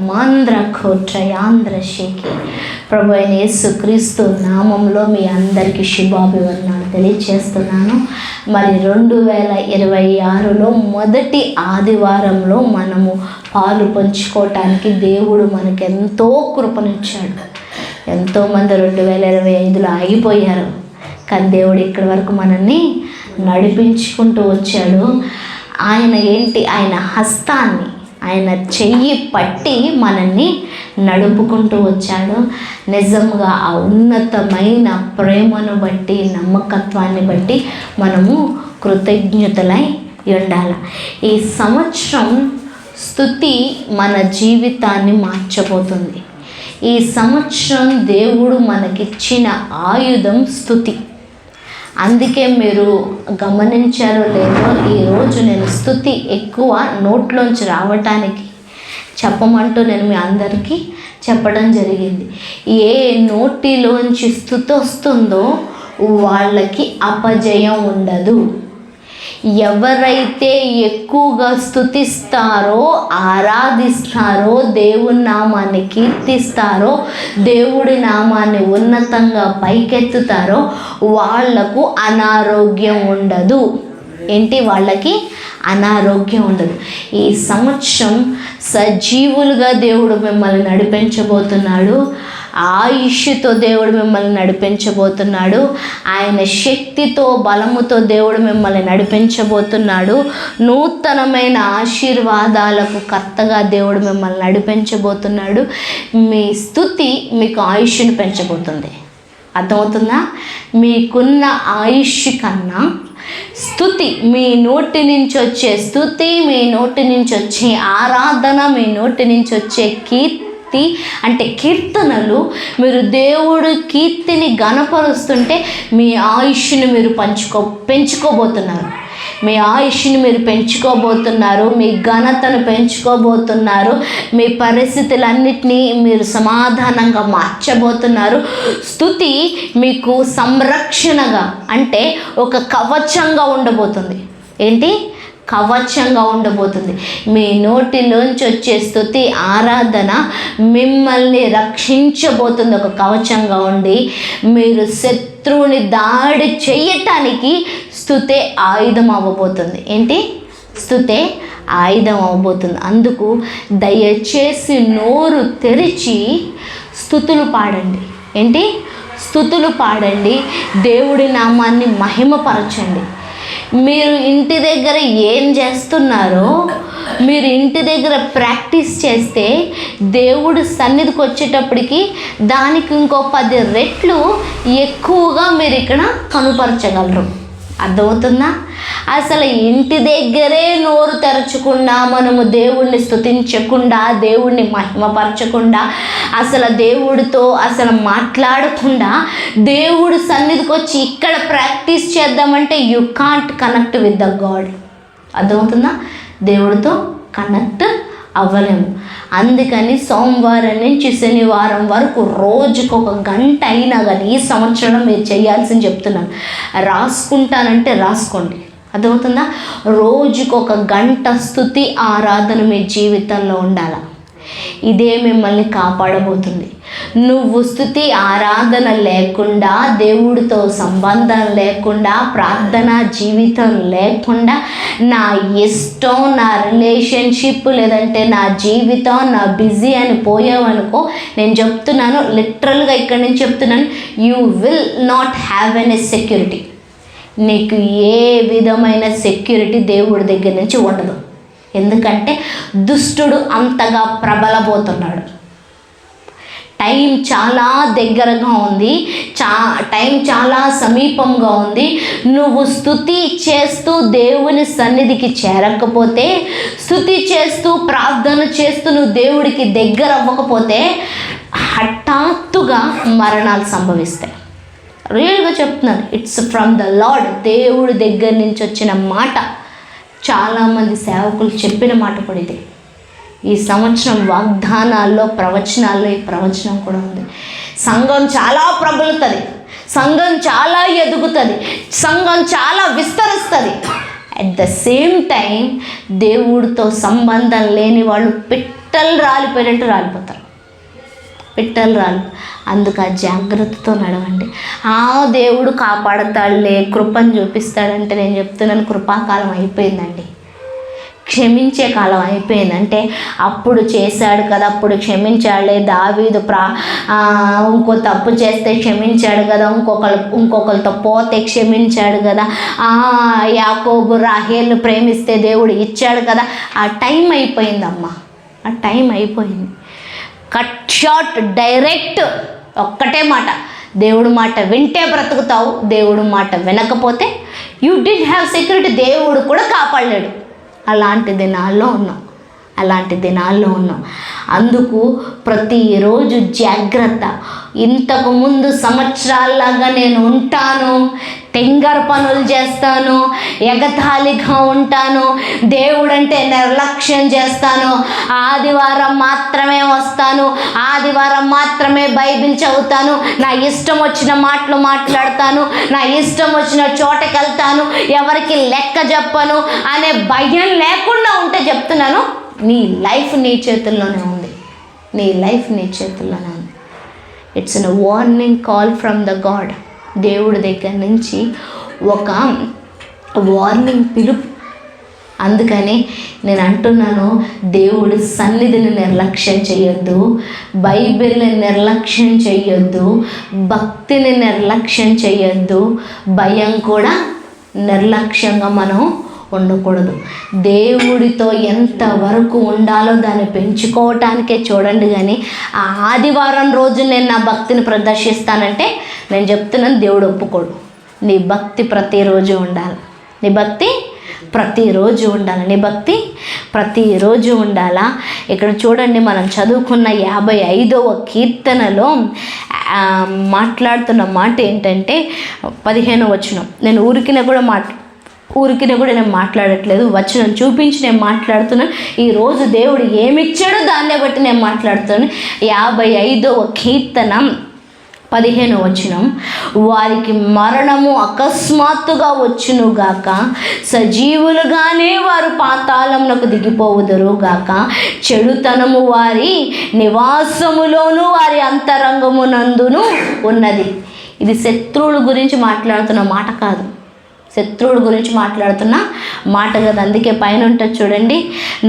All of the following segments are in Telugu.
మాంద్ర కోట్రయాంధ్ర శేఖి. ప్రభు అయిన యేసుక్రీస్తు నామంలో మీ అందరికీ శుభాభివందనాలు తెలియజేస్తున్నాను. మరి 2026లో మొదటి ఆదివారంలో మనము పాలు పంచుకోవటానికి దేవుడు మనకు ఎంతో కృపనిచ్చాడు. ఎంతోమంది 2025లో ఆగిపోయారు, కానీ దేవుడు ఇక్కడి వరకు మనల్ని నడిపించుకుంటూ వచ్చాడు. ఆయన హస్తాన్ని, ఆయన చెయ్యి పట్టి మనల్ని నడుపుకుంటూ వచ్చాడు. నిజంగా ఆ ఉన్నతమైన ప్రేమను బట్టి, నమ్మకత్వాన్ని బట్టి మనము కృతజ్ఞతలై ఉండాలి. ఈ సంవత్సరం స్తుతి మన జీవితాన్ని మార్చబోతుంది. ఈ సంవత్సరం దేవుడు మనకిచ్చిన ఆయుధం స్తుతి. అందుకే మీరు గమనించారో లేదో, ఈరోజు నేను స్తుతి ఎక్కువ నోట్లోంచి రావటానికి చెప్పమంటూ నేను మీ అందరికీ చెప్పడం జరిగింది. ఏ నోటిలోంచి స్తుతి వస్తుందో వాళ్ళకి అపజయం ఉండదు. ఎవరైతే ఎక్కువగా స్తుతిస్తారో, ఆరాధిస్తారో, దేవుని నామాన్ని కీర్తిస్తారో, దేవుడి నామాన్ని ఉన్నతంగా పైకెత్తుతారో వాళ్లకు అనారోగ్యం ఉండదు. వాళ్ళకి అనారోగ్యం ఉండదు. ఈ సంవత్సరం సజీవులుగా దేవుడు మిమ్మల్ని నడిపించబోతున్నాడు. ఆయుష్తో దేవుడు మిమ్మల్ని నడిపించబోతున్నాడు. ఆయన శక్తితో, బలముతో దేవుడు మిమ్మల్ని నడిపించబోతున్నాడు. నూతనమైన ఆశీర్వాదాలకు కర్తగా దేవుడు మిమ్మల్ని నడిపించబోతున్నాడు. మీ స్తుతి మీకు ఆయుష్ను పెంచబోతుంది. అర్థమవుతుందా? మీకున్న ఆయుష్ కన్నా స్తుతి, మీ నోటి నుంచి వచ్చే స్తుతి, మీ నోటి నుంచి వచ్చే ఆరాధన, మీ నోటి నుంచి వచ్చే అంటే కీర్తనలు, మీరు దేవుడు కీర్తిని గణపరుస్తుంటే మీ ఆయుష్ని మీరు పెంచుకోబోతున్నారు. మీ ఆయుష్ని మీరు పెంచుకోబోతున్నారు. మీ ఘనతను పెంచుకోబోతున్నారు. మీ పరిస్థితులన్నిటినీ మీరు సమాధానంగా మార్చబోతున్నారు. స్తుతి మీకు సంరక్షణగా, అంటే ఒక కవచంగా ఉండబోతుంది. కవచంగా ఉండబోతుంది. మీ నోటిలోంచి వచ్చే స్తుతి, ఆరాధన మిమ్మల్ని రక్షించబోతుంది. ఒక కవచంగా ఉండి మీరు శత్రువుని దాడి చేయటానికి స్తుతే ఆయుధం అవ్వబోతుంది. స్తుతే ఆయుధం అవ్వబోతుంది. అందుకు దయచేసి నోరు తెరిచి స్తుతులు పాడండి. స్తుతులు పాడండి. దేవుడి నామాన్ని మహిమపరచండి. మీరు ఇంటి దగ్గర ఏం చేస్తున్నారో, మీరు ఇంటి దగ్గర ప్రాక్టీస్ చేస్తే దేవుడు సన్నిధికి వచ్చేటప్పటికి దానికి ఇంకో 10 రెట్లు ఎక్కువగా మీరు ఇక్కడ కనుపరచగలరు. అర్థమవుతుందా? అసలు ఇంటి దగ్గరే నోరు తెరచకుండా, మనము దేవుణ్ణి స్తుతించకుండా, దేవుణ్ణి మహిమపరచకుండా, అసలు దేవుడితో అసలు మాట్లాడకుండా దేవుడు సన్నిధికి వచ్చి ఇక్కడ ప్రాక్టీస్ చేద్దామంటే you can't connect with the God. అర్థమవుతుందా? దేవుడితో కనెక్ట్ అవ్వలేము. అందుకని సోమవారం నుంచి శనివారం వరకు రోజుకు 1 గంట అయినా కానీ ఈ సంవత్సరం మీరు చేయాల్సింది చెప్తున్నాను. రాసుకుంటానంటే రాసుకోండి. అర్థమవుతుందా? రోజుకు 1 గంట స్తుతి, ఆరాధన మీ జీవితంలో ఉండాలి. ఇదే మిమ్మల్ని కాపాడబోతుంది. నువ్వు స్తుతి, ఆరాధన లేకుండా, దేవుడితో సంబంధం లేకుండా, ప్రార్థన జీవితం లేకుండా, నా ఇష్టం, నా రిలేషన్షిప్, లేదంటే నా జీవితం, నా బిజీ అని పోయావనుకో, నేను చెప్తున్నాను, లిటరల్గా ఇక్కడి నుంచి చెప్తున్నాను, you will not have any security. నీకు ఏ విధమైన సెక్యూరిటీ దేవుడి దగ్గర నుంచి ఉండదు. ఎందుకంటే దుష్టుడు అంతగా ప్రబలబోతున్నాడు. టైం చాలా దగ్గరగా ఉంది. టైం చాలా సమీపంగా ఉంది. నువ్వు స్తుతి చేస్తూ దేవుని సన్నిధికి చేరకపోతే, స్తుతి చేస్తూ ప్రార్థన చేస్తూ నువ్వు దేవుడికి దగ్గర అవ్వకపోతే హఠాత్తుగా మరణాలు సంభవిస్తాయి. రియల్గా చెప్తున్నాను, ఇట్స్ ఫ్రమ్ ద లార్డ్. దేవుడి దగ్గర నుంచి వచ్చిన మాట. చాలామంది సేవకులు చెప్పిన మాట కూడా ఇదే. ఈ సంవత్సరం వాగ్దానాల్లో, ప్రవచనాల్లో ఈ ప్రవచనం కూడా ఉంది. సంఘం చాలా ప్రబలుతుంది, సంఘం చాలా ఎదుగుతుంది, సంఘం చాలా విస్తరిస్తుంది. అట్ ద సేమ్ టైం దేవుడితో సంబంధం లేని వాళ్ళు పిట్టలు రాలిపోయినట్టు రాలిపోతారు, పిట్టలు రాలి. అందుకు ఆ జాగ్రత్తతో నడవండి. దేవుడు కాపాడతాడులే, కృపను చూపిస్తాడంటే నేను చెప్తున్నాను, కృపాకాలం అయిపోయిందండి, క్షమించే కాలం అయిపోయిందంటే అప్పుడు చేశాడు కదా, అప్పుడు క్షమించాడులే. దావీదు ఇంకో తప్పు చేస్తే క్షమించాడు కదా, ఇంకొకరితో పోతే క్షమించాడు కదా, యాకోబు రాహేల్ను ప్రేమిస్తే దేవుడు ఇచ్చాడు కదా. ఆ టైం అయిపోయిందమ్మా, ఆ టైం అయిపోయింది. కట్ షార్ట్, డైరెక్ట్, ఒక్కటే మాట, దేవుడు మాట వింటే బ్రతుకుతావు, దేవుడు మాట వినకపోతే యూ డిడ్ హ్యావ్ సెక్యూరిటీ, దేవుడు కూడా కాపాడలేడు. అలాంటి దినాల్లో ఉన్నాం. అందుకు ప్రతిరోజు జాగ్రత్త. ఇంతకుముందు సంవత్సరాల్లాగా నేను ఉంటాను, తెంగర పనులు చేస్తాను, ఎగతాళిగా ఉంటాను, దేవుడంటే నిర్లక్ష్యం చేస్తాను, ఆదివారం మాత్రమే వస్తాను, ఆదివారం మాత్రమే బైబిల్ చదువుతాను, నా ఇష్టం వచ్చిన మాటలు మాట్లాడతాను, నా ఇష్టం వచ్చిన చోటకి వెళ్తాను, ఎవరికి లెక్క చెప్పను అనే భయం లేకుండా ఉంటే చెప్తున్నాను, నీ లైఫ్ నీ చేతుల్లోనే ఉంది, నీ లైఫ్ నీ చేతుల్లోనే ఉంది. It's a warning call from the God. దేవుడి దగ్గర నుంచి ఒక వార్నింగ్ పిలుపు. అందుకని నేను అంటున్నాను, దేవుడి సన్నిధిని నిర్లక్ష్యం చేయొద్దు, బైబిల్ని నిర్లక్ష్యం చేయొద్దు, భక్తిని నిర్లక్ష్యం చేయొద్దు, భయం కూడా నిర్లక్ష్యంగా మనం ఉండకూడదు. దేవుడితో ఎంతవరకు ఉండాలో దాన్ని పెంచుకోవటానికే చూడండి. కానీ ఆ ఆదివారం రోజు నేను నా భక్తిని ప్రదర్శిస్తానంటే నేను చెప్తున్నాను, దేవుడు ఒప్పుకోడు. నీ భక్తి ప్రతిరోజు ఉండాలి, నీ భక్తి ప్రతిరోజు ఉండాలి, నీ భక్తి ప్రతిరోజు ఉండాలా. ఇక్కడ చూడండి, మనం చదువుకున్న 55వ కీర్తనలో మాట్లాడుతున్న మాట ఏంటంటే 15వ వచనం. నేను ఊరికిన కూడా నేను మాట్లాడట్లేదు, వచనం చూపించి నేను మాట్లాడుతున్నాను. ఈరోజు దేవుడు ఏమిచ్చాడో దాన్నే బట్టి నేను మాట్లాడుతున్నాను. 55వ కీర్తన 15వ వచనం. వారికి మరణము అకస్మాత్తుగా వచ్చునుగాక, సజీవులుగానే వారు పాతాళమునకు దిగిపోవుదురు గాక, చెడుతనము వారి నివాసములోను వారి అంతరంగమునందును ఉన్నది. ఇది శత్రువుల గురించి మాట్లాడుతున్న మాట కాదు, శత్రువుల గురించి మాట్లాడుతున్న మాట కదా. అందుకే పైన ఉంటుంది చూడండి,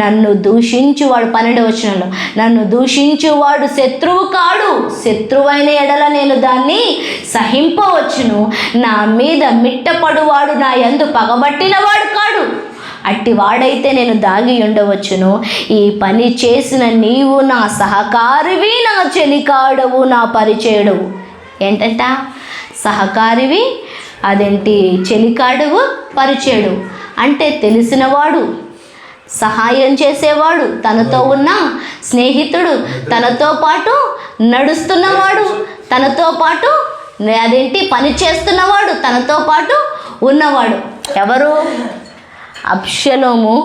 నన్ను దూషించువాడు, 12వ వచనంలో, నన్ను దూషించువాడు శత్రువు కాడు, శత్రువైన ఎడల నేను దాన్ని సహింపవచ్చును, నా మీద మిట్టపడువాడు నా యందు పగబట్టినవాడు కాడు, అట్టి వాడైతే నేను దాగి ఉండవచ్చును. ఈ పని చేసిన నీవు నా సహకారివి, నా చెలికాడవు, నా పరిచయుడవు. ఏంటంట? సహకారివి, అదేంటి చెలికాడవు, పరిచయుడు అంటే తెలిసినవాడు, సహాయం చేసేవాడు, తనతో ఉన్న స్నేహితుడు, తనతో పాటు నడుస్తున్నవాడు, తనతో పాటు పని చేస్తున్నవాడు, తనతో పాటు ఉన్నవాడు. ఎవరు? అబ్షలోము,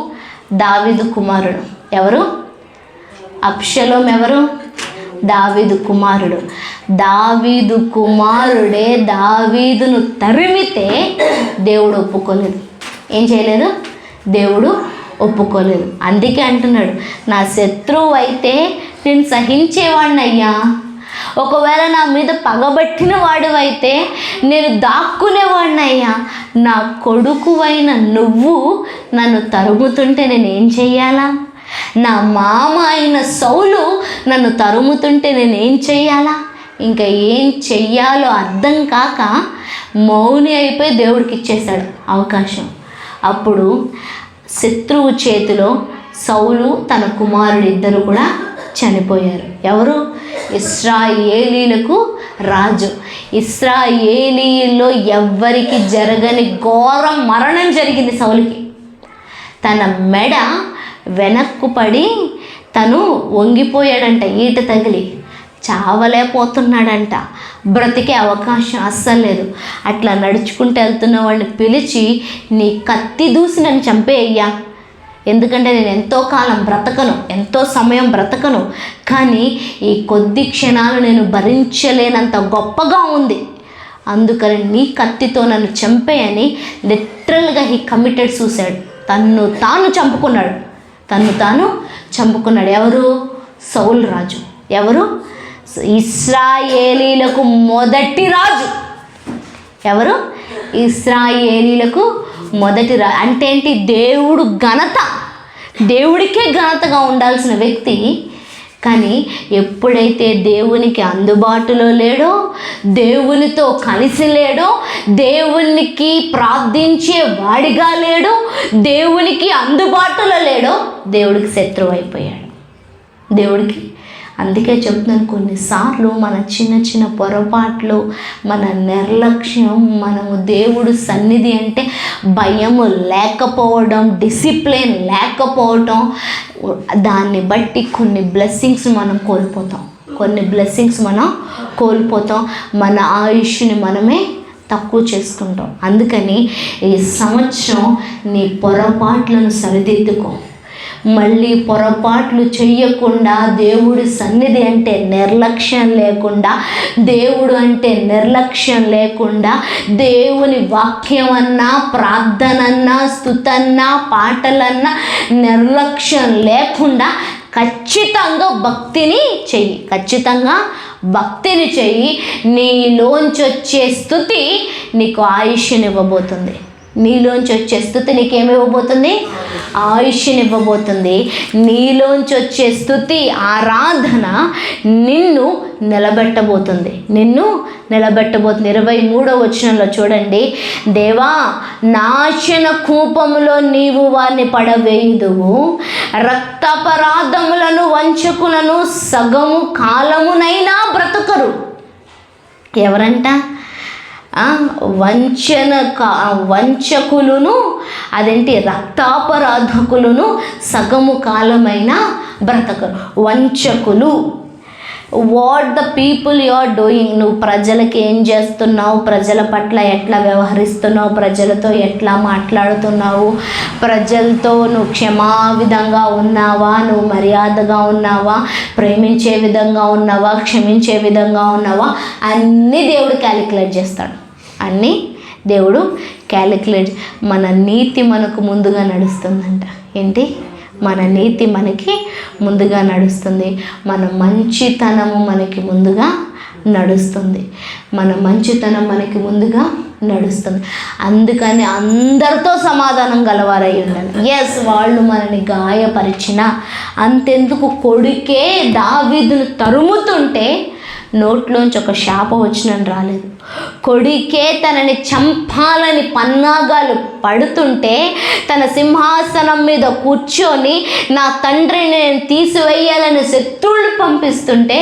దావీదు కుమారుడు. ఎవరు? అబ్షలోము ఎవరు? దావీదు కుమారుడు. దావీదు కుమారుడే దావీదును తరిమితే దేవుడు ఒప్పుకోలేదు. ఏం చేయలేదు? దేవుడు ఒప్పుకోలేదు. అందుకే అంటున్నాడు, నా శత్రువు అయితే నేను సహించేవాడినయ్యా, ఒకవేళ నా మీద పగబట్టిన వాడివైతే నేను దాక్కునేవాడినయ్యా, నా కొడుకువైన నువ్వు నన్ను తరుముతుంటే నేనేం చెయ్యాలా? నా మామ అయిన సౌలు నన్ను తరుముతుంటే నేనేం చెయ్యాలా? ఇంకా ఏం చెయ్యాలో అర్థం కాక మౌని అయిపోయి దేవుడికి ఇచ్చేశాడు అవకాశం. అప్పుడు శత్రువు చేతిలో సౌలు తన కుమారుడు ఇద్దరు కూడా చనిపోయారు. ఎవరు? ఇశ్రాయేలీలకు రాజు. ఇశ్రాయేలీల్లో ఎవ్వరికి జరగని ఘోర మరణం జరిగింది సౌలుకి. తన మెడ వెనక్కు పడి తను వంగిపోయాడంట, ఈట తగిలి చావలేకపోతున్నాడంట. బ్రతికే అవకాశం అస్సలు లేదు. అట్లా నడుచుకుంటూ వెళ్తున్న వాడిని పిలిచి, నీ కత్తి దూసి నన్ను చంపేయ్యా, ఎందుకంటే నేను ఎంతో కాలం బ్రతకను, ఎంతో సమయం బ్రతకను, కానీ ఈ కొద్ది క్షణాలు నేను భరించలేనంత గొప్పగా ఉంది, అందుకని నీ కత్తితో నన్ను చంపేయని లిటరల్గా హీ కమిటెడ్ సూసైడ్. తన్ను తాను చంపుకున్నాడు. తను తాను చంపుకున్నాడు. ఎవరు? సౌలు రాజు. ఎవరు? ఇశ్రాయేలీలకు మొదటి రాజు. ఎవరు? ఇశ్రాయేలీలకు మొదటి రాజు. అంటే ఏంటి? దేవుడు ఘనత, దేవుడికే ఘనతగా ఉండాల్సిన వ్యక్తి కానీ ఎప్పుడైతే దేవునికి అందుబాటులో లేడో, దేవునితో కలిసి లేడో, దేవునికి ప్రార్థించే వాడిగా లేడో, దేవునికి అందుబాటులో లేడో, దేవుడికి శత్రువు అయిపోయాడు. దేవుడికి అందుకే చెప్తున్నాను, కొన్నిసార్లు మన చిన్న చిన్న పొరపాట్లు, మన నిర్లక్ష్యం, మనము దేవుడు సన్నిధి అంటే భయము లేకపోవడం, డిసిప్లిన్ లేకపోవడం, దాన్ని బట్టి కొన్ని బ్లెస్సింగ్స్ మనం కోల్పోతాం. మన ఆయుష్ని మనమే తక్కువ చేసుకుంటాం. అందుకని ఈ సంవత్సరం నీ పొరపాట్లను సరిదిద్దుకో. మళ్ళీ పొరపాట్లు చెయ్యకుండా, దేవుడి సన్నిధి అంటే నిర్లక్ష్యం లేకుండా, దేవుడు అంటే నిర్లక్ష్యం లేకుండా, దేవుని వాక్యం అన్నా, ప్రార్థనన్నా, స్తుతన్నా, పాటలన్నా నిర్లక్ష్యం లేకుండా ఖచ్చితంగా భక్తిని చెయ్యి. నీలోంచి వచ్చే స్తుతి నీకు ఆయుష్నివ్వబోతుంది. నీలోంచి వచ్చే స్తుతి నీకేమివ్వబోతుంది? ఆయుష్నివ్వబోతుంది. నీలోంచి వచ్చే స్తుతి, ఆరాధన నిన్ను నిలబెట్టబోతుంది. 23వ వచనంలో చూడండి, దేవా నాశన కూపములో నీవు వారిని పడవేయుదువు, రక్తాపరాధములను వంచకులను సగము కాలమునైనా బ్రతుకరు. ఎవరంట? వంచకులను, అదేంటి? రక్తాపరాధకులను సగము కాలమైన బ్రతకరు. వంచకులు. What the people you are doing. నువ్వు ప్రజలకి ఏం చేస్తున్నావు? ప్రజల పట్ల ఎట్లా వ్యవహరిస్తున్నావు? ప్రజలతో ఎట్లా మాట్లాడుతున్నావు? ప్రజలతో నువ్వు విధంగా ఉన్నావా? నువ్వు మర్యాదగా ఉన్నావా? ప్రేమించే విధంగా ఉన్నావా? క్షమించే విధంగా ఉన్నావా? అన్నీ దేవుడు క్యాలిక్యులేట్ చేస్తాడు. మన నీతి మనకు ముందుగా నడుస్తుందంట. ఏంటి? మన నీతి మనకి ముందుగా నడుస్తుంది. మన మంచితనము మనకి ముందుగా నడుస్తుంది. అందుకని అందరితో సమాధానం గలవారై ఉండాలి. ఎస్, వాళ్ళు మనని గాయపరిచిన అంతెందుకు, కొడుకే దావీదును తరుముతుంటే నోట్లోంచి ఒక శాపం వచ్చినని రాలేదు. కొడుకే తనని చంపాలని పన్నాగాలు పడుతుంటే, తన సింహాసనం మీద కూర్చొని నా తండ్రిని నేను తీసివేయాలని శత్రువులు పంపిస్తుంటే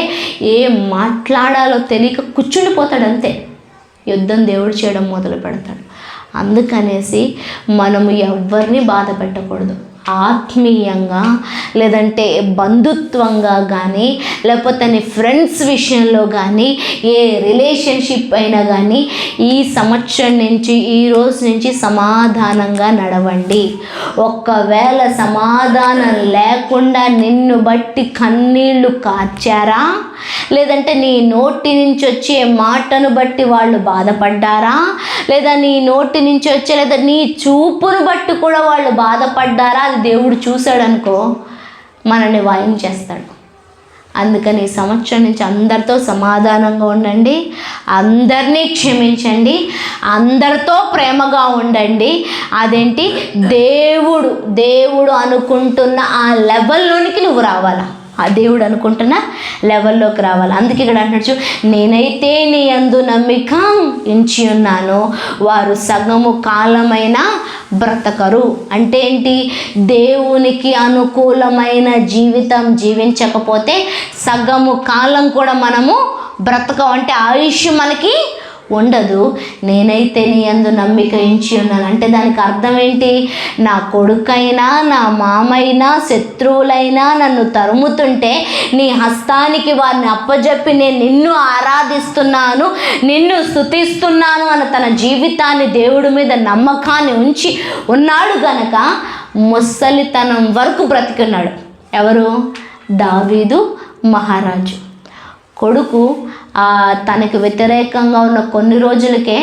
ఏం మాట్లాడాలో తెలియక కూర్చుండిపోతాడు. అంతే, యుద్ధం దేవుడు చేయడం మొదలు పెడతాడు. అందుకనేసి మనము ఎవరిని బాధ పెట్టకూడదు. ఆత్మీయంగా, లేదంటే బంధుత్వంగా కానీ, లేకపోతే నీ ఫ్రెండ్స్ విషయంలో కానీ, ఏ రిలేషన్షిప్ అయినా కానీ ఈ సంవత్సరం నుంచి, ఈ రోజు నుంచి సమాధానంగా నడవండి. ఒకవేళ సమాధానం లేకుండా నిన్ను బట్టి కన్నీళ్లు కార్చారా, లేదంటే నీ నోటి నుంచి వచ్చే మాటను బట్టి వాళ్ళు బాధపడ్డారా, లేదా నీ నోటి నుంచి వచ్చే, లేదా నీ చూపును బట్టి కూడా వాళ్ళు బాధపడ్డారా, అది దేవుడు చూశాడనుకో మనల్ని వాయించేస్తాడు. అందుకని ఈ సంవత్సరం నుంచి అందరితో సమాధానంగా ఉండండి, అందరినీ క్షమించండి, అందరితో ప్రేమగా ఉండండి. అదేంటి? దేవుడు అనుకుంటున్న ఆ లెవెల్లోనికి నువ్వు రావాలా, ఆ దేవుడు అనుకుంటున్న లెవెల్లోకి రావాలి. అందుకే ఇక్కడ అంటున్నాడు, నేనైతే నీ యందు నమ్మిక ఉంచి ఉన్నాను, వారు సగము కాలమైన బ్రతకరు. అంటే ఏంటి? దేవునికి అనుకూలమైన జీవితం జీవించకపోతే సగము కాలం కూడా మనము బ్రతకమంటే ఆయుష్ మనకి ఉండదు. నేనైతే నీ యందు నమ్మిక ఉంచి ఉన్నాను అంటే దానికి అర్థం ఏంటి? నా కొడుకైనా, నా మామైనా, శత్రువులైనా నన్ను తరుముతుంటే నీ హస్తానికి వారిని అప్పజెప్పి నేను నిన్ను ఆరాధిస్తున్నాను, నిన్ను స్తుతిస్తున్నాను అన్న తన జీవితాన్ని దేవుడి మీద నమ్మకాన్ని ఉంచి ఉన్నాడు గనక ముసలితనం వరకు బ్రతికున్నాడు. ఎవరు? దావీదు మహారాజు కొడుకు తనకు వ్యతిరేకంగా ఉన్న కొన్ని రోజులకే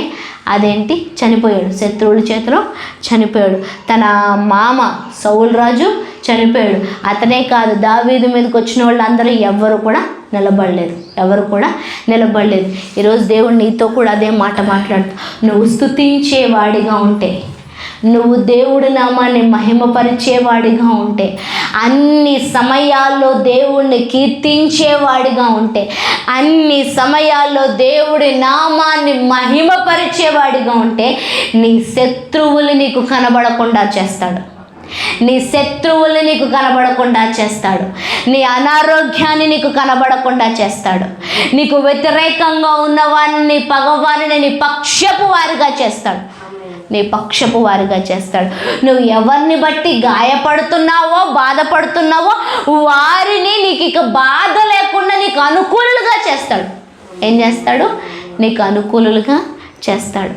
చనిపోయాడు, శత్రువుల చేతిలో చనిపోయాడు. తన మామ సౌలు రాజు చనిపోయాడు. అతనే కాదు, దావీదు మీదకి వచ్చిన వాళ్ళందరూ ఎవరు కూడా నిలబడలేదు. ఈరోజు దేవుడు నీతో కూడా అదే మాట మాట్లాడుతూ, నువ్వు స్తుతించేవాడిగా ఉంటే, నువ్వు దేవుడి నామాన్ని మహిమపరిచేవాడిగా ఉంటే, అన్ని సమయాల్లో దేవుణ్ణి కీర్తించేవాడిగా ఉంటే, అన్ని సమయాల్లో దేవుడి నామాన్ని మహిమపరిచేవాడిగా ఉంటే, నీ శత్రువులు నీకు కనబడకుండా చేస్తాడు. నీ అనారోగ్యాన్ని నీకు కనబడకుండా చేస్తాడు. నీకు వ్యతిరేకంగా ఉన్నవారిని, పగవారిని నీ పక్షపు వారిగా చేస్తాడు. నువ్వు ఎవరిని బట్టి గాయపడుతున్నావో, బాధపడుతున్నావో వారిని నీకు ఇక బాధ లేకుండా నీకు అనుకూలుగా చేస్తాడు. ఏం చేస్తాడు? నీకు అనుకూలుగా చేస్తాడు.